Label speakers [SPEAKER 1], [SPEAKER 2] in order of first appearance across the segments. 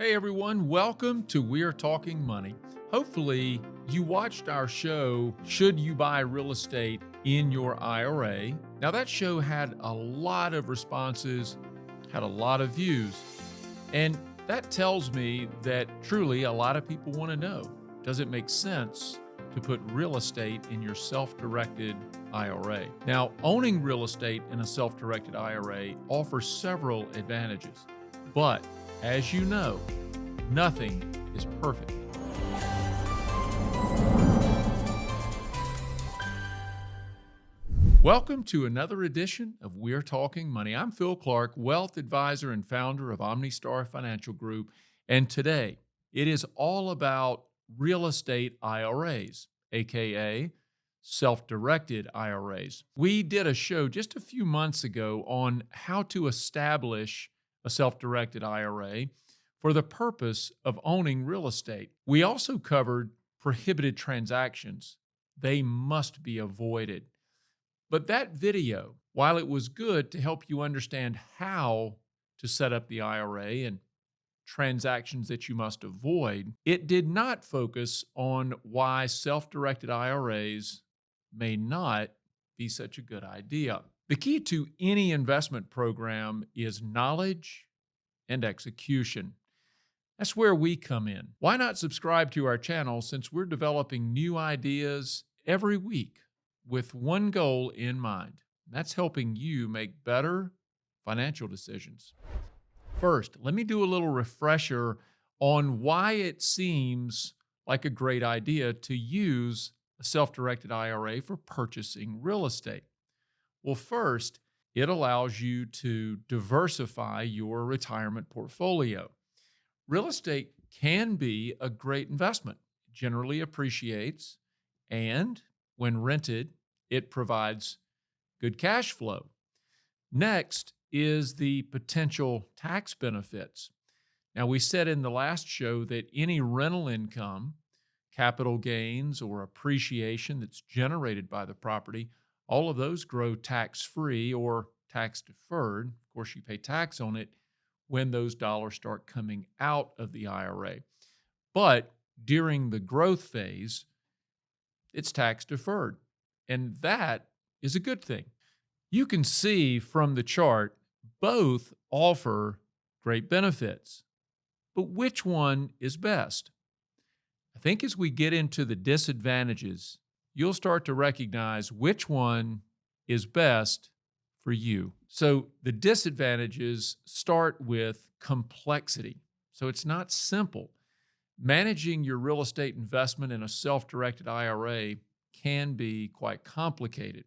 [SPEAKER 1] Hey everyone, welcome to We're Talking Money. Hopefully, you watched our show, Should You Buy Real Estate in Your IRA? Now, that show had a lot of responses, had a lot of views, and that tells me that truly a lot of people want to know, does it make sense to put real estate in your self-directed IRA? Now, owning real estate in a self-directed IRA offers several advantages, but as you know, nothing is perfect. Welcome to another edition of We're Talking Money. I'm Phil Clark, wealth advisor and founder of OmniStar Financial Group. And today, it is all about real estate IRAs, aka self-directed IRAs. We did a show just a few months ago on how to establish a self-directed IRA for the purpose of owning real estate. We also covered prohibited transactions. They must be avoided. But that video, while it was good to help you understand how to set up the IRA and transactions that you must avoid, it did not focus on why self-directed IRAs may not be such a good idea. The key to any investment program is knowledge and execution. That's where we come in. Why not subscribe to our channel since we're developing new ideas every week with one goal in mind? That's helping you make better financial decisions. First, let me do a little refresher on why it seems like a great idea to use a self-directed IRA for purchasing real estate. Well, first, it allows you to diversify your retirement portfolio. Real estate can be a great investment. It generally appreciates, and when rented, it provides good cash flow. Next is the potential tax benefits. Now, we said in the last show that any rental income, capital gains, or appreciation that's generated by the property, all of those grow tax-free or tax-deferred. Of course, you pay tax on it when those dollars start coming out of the IRA. But during the growth phase, it's tax deferred, and that is a good thing. You can see from the chart, both offer great benefits, but which one is best? I think as we get into the disadvantages, you'll start to recognize which one is best for you. So the disadvantages start with complexity. So it's not simple. Managing your real estate investment in a self-directed IRA can be quite complicated.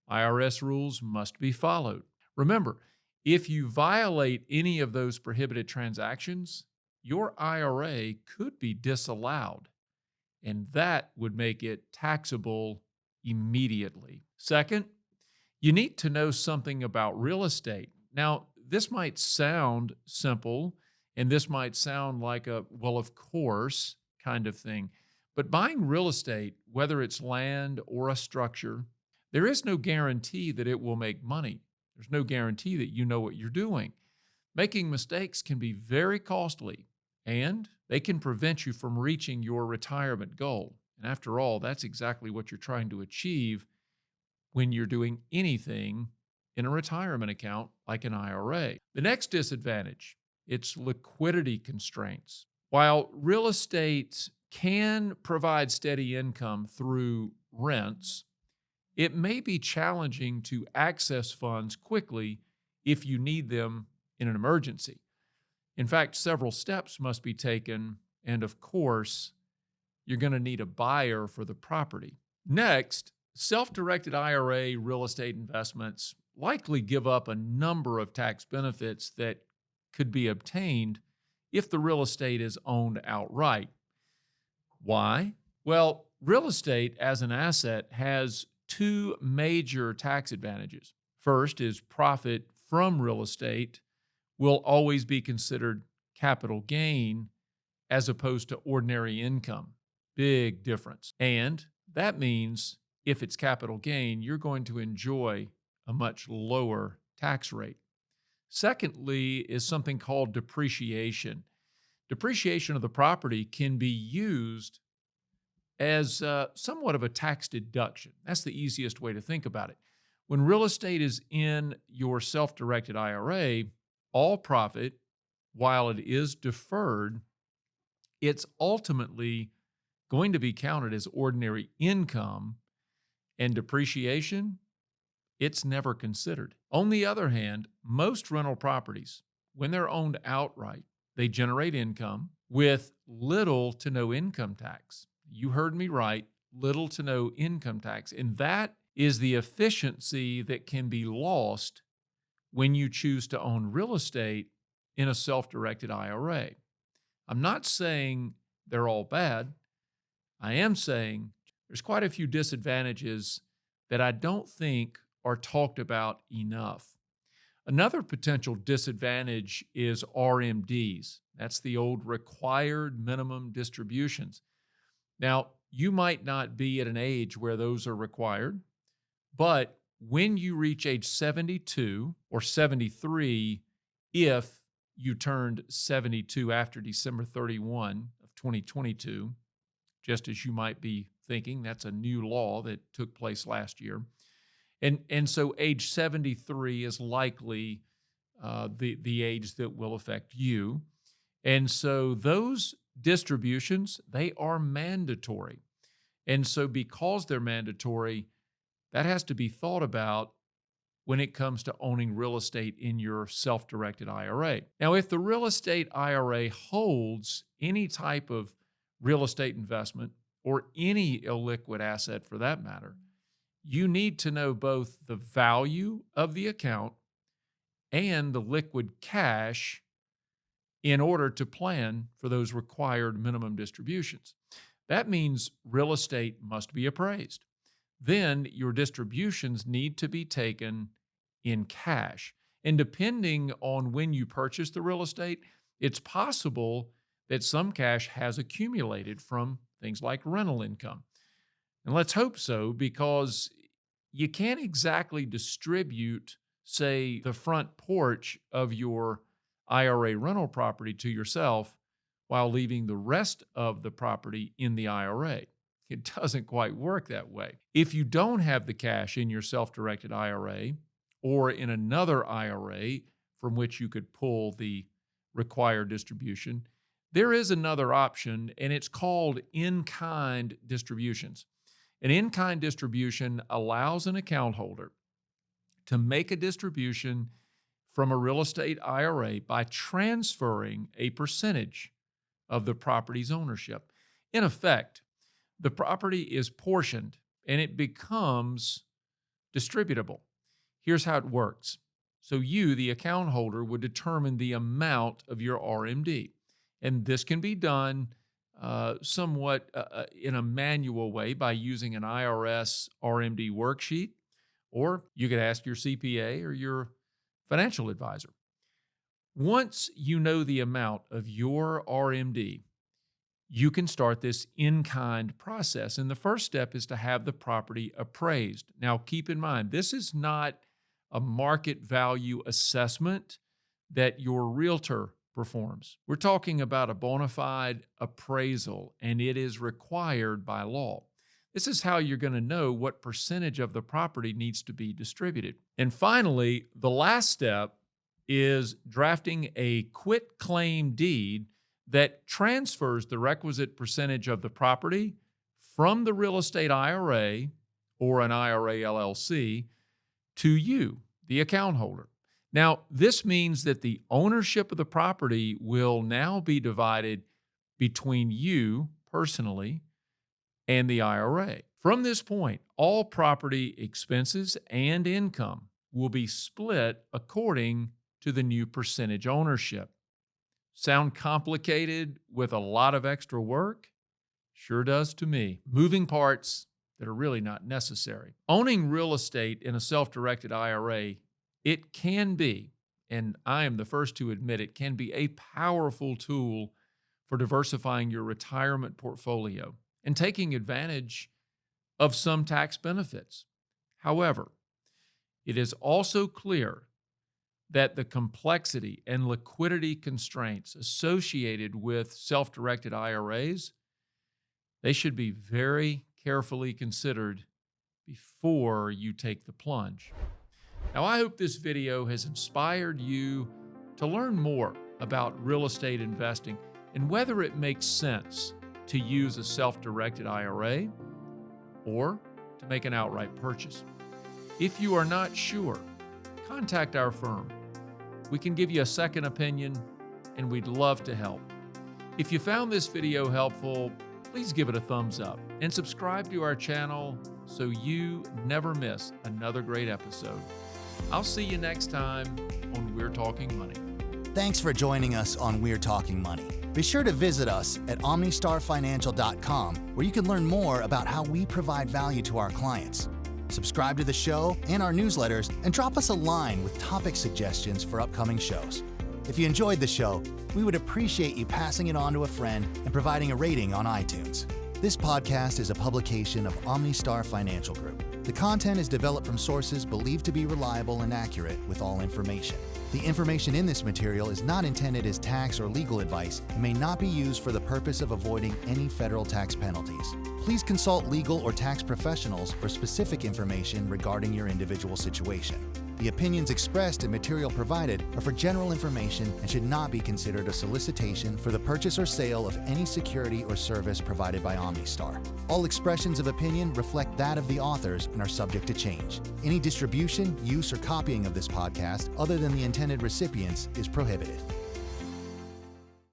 [SPEAKER 1] IRS rules must be followed. Remember, if you violate any of those prohibited transactions, your IRA could be disallowed, and that would make it taxable immediately. Second, you need to know something about real estate. Now, this might sound simple, and this might sound like a, well, of course, kind of thing. But buying real estate, whether it's land or a structure, there is no guarantee that it will make money. There's no guarantee that you know what you're doing. Making mistakes can be very costly, and they can prevent you from reaching your retirement goal. And after all, that's exactly what you're trying to achieve when you're doing anything in a retirement account like an IRA. The next disadvantage, it's liquidity constraints. While real estate can provide steady income through rents, it may be challenging to access funds quickly if you need them in an emergency. In fact, several steps must be taken, and of course, you're going to need a buyer for the property. Next, self-directed IRA real estate investments likely give up a number of tax benefits that could be obtained if the real estate is owned outright. Why? Well, real estate as an asset has two major tax advantages. First is profit from real estate will always be considered capital gain as opposed to ordinary income. Big difference. And that means if it's capital gain, you're going to enjoy a much lower tax rate. Secondly, is something called depreciation. Depreciation of the property can be used as somewhat of a tax deduction. That's the easiest way to think about it. When real estate is in your self directed IRA, all profit, while it is deferred, it's ultimately going to be counted as ordinary income, and depreciation, it's never considered. On the other hand, most rental properties, when they're owned outright, they generate income with little to no income tax. You heard me right, little to no income tax. And that is the efficiency that can be lost when you choose to own real estate in a self directed IRA. I'm not saying they're all bad. I am saying there's quite a few disadvantages that I don't think are talked about enough. Another potential disadvantage is RMDs. That's the old required minimum distributions. Now, you might not be at an age where those are required, but when you reach age 72 or 73, if you turned 72 after December 31 of 2022, just as you might be thinking, that's a new law that took place last year. And so age 73 is likely the age that will affect you. And so those distributions, they are mandatory. And so because they're mandatory, that has to be thought about when it comes to owning real estate in your self-directed IRA. Now, if the real estate IRA holds any type of real estate investment or any illiquid asset for that matter, you need to know both the value of the account and the liquid cash in order to plan for those required minimum distributions. That means real estate must be appraised. Then your distributions need to be taken in cash. And depending on when you purchase the real estate, it's possible that some cash has accumulated from things like rental income. And let's hope so, because you can't exactly distribute, say, the front porch of your IRA rental property to yourself while leaving the rest of the property in the IRA. It doesn't quite work that way. If you don't have the cash in your self-directed IRA or in another IRA from which you could pull the required distribution, there is another option, and it's called InKind Distributions. An in-kind distribution allows an account holder to make a distribution from a real estate IRA by transferring a percentage of the property's ownership. In effect, the property is portioned and it becomes distributable. Here's how it works. So you, the account holder, would determine the amount of your RMD. And this can be done somewhat in a manual way by using an IRS RMD worksheet, or you could ask your CPA or your financial advisor. Once you know the amount of your RMD, you can start this in-kind process. And the first step is to have the property appraised. Now, keep in mind, this is not a market value assessment that your realtor performs. We're talking about a bona fide appraisal, and it is required by law. This is how you're going to know what percentage of the property needs to be distributed. And finally, the last step is drafting a quitclaim deed that transfers the requisite percentage of the property from the real estate IRA or an IRA LLC to you, the account holder. Now, this means that the ownership of the property will now be divided between you personally and the IRA. From this point, all property expenses and income will be split according to the new percentage ownership. Sound complicated with a lot of extra work? Sure does to me. Moving parts that are really not necessary. Owning real estate in a self-directed IRA, it can be, and I am the first to admit it, can be a powerful tool for diversifying your retirement portfolio and taking advantage of some tax benefits. However, it is also clear that the complexity and liquidity constraints associated with self-directed IRAs, they should be very carefully considered before you take the plunge. Now, I hope this video has inspired you to learn more about real estate investing and whether it makes sense to use a self-directed IRA or to make an outright purchase. If you are not sure, contact our firm. We can give you a second opinion, and we'd love to help. If you found this video helpful, please give it a thumbs up and subscribe to our channel so you never miss another great episode. I'll see you next time on We're Talking Money.
[SPEAKER 2] Thanks for joining us on We're Talking Money. Be sure to visit us at omnistarfinancial.com, where you can learn more about how we provide value to our clients. Subscribe to the show and our newsletters, and drop us a line with topic suggestions for upcoming shows. If you enjoyed the show, we would appreciate you passing it on to a friend and providing a rating on iTunes. This podcast is a publication of OmniStar Financial Group. The content is developed from sources believed to be reliable and accurate with all information. The information in this material is not intended as tax or legal advice and may not be used for the purpose of avoiding any federal tax penalties. Please consult legal or tax professionals for specific information regarding your individual situation. The opinions expressed and material provided are for general information and should not be considered a solicitation for the purchase or sale of any security or service provided by OmniStar. All expressions of opinion reflect that of the authors and are subject to change. Any distribution, use, or copying of this podcast, other than the intended recipients, is prohibited.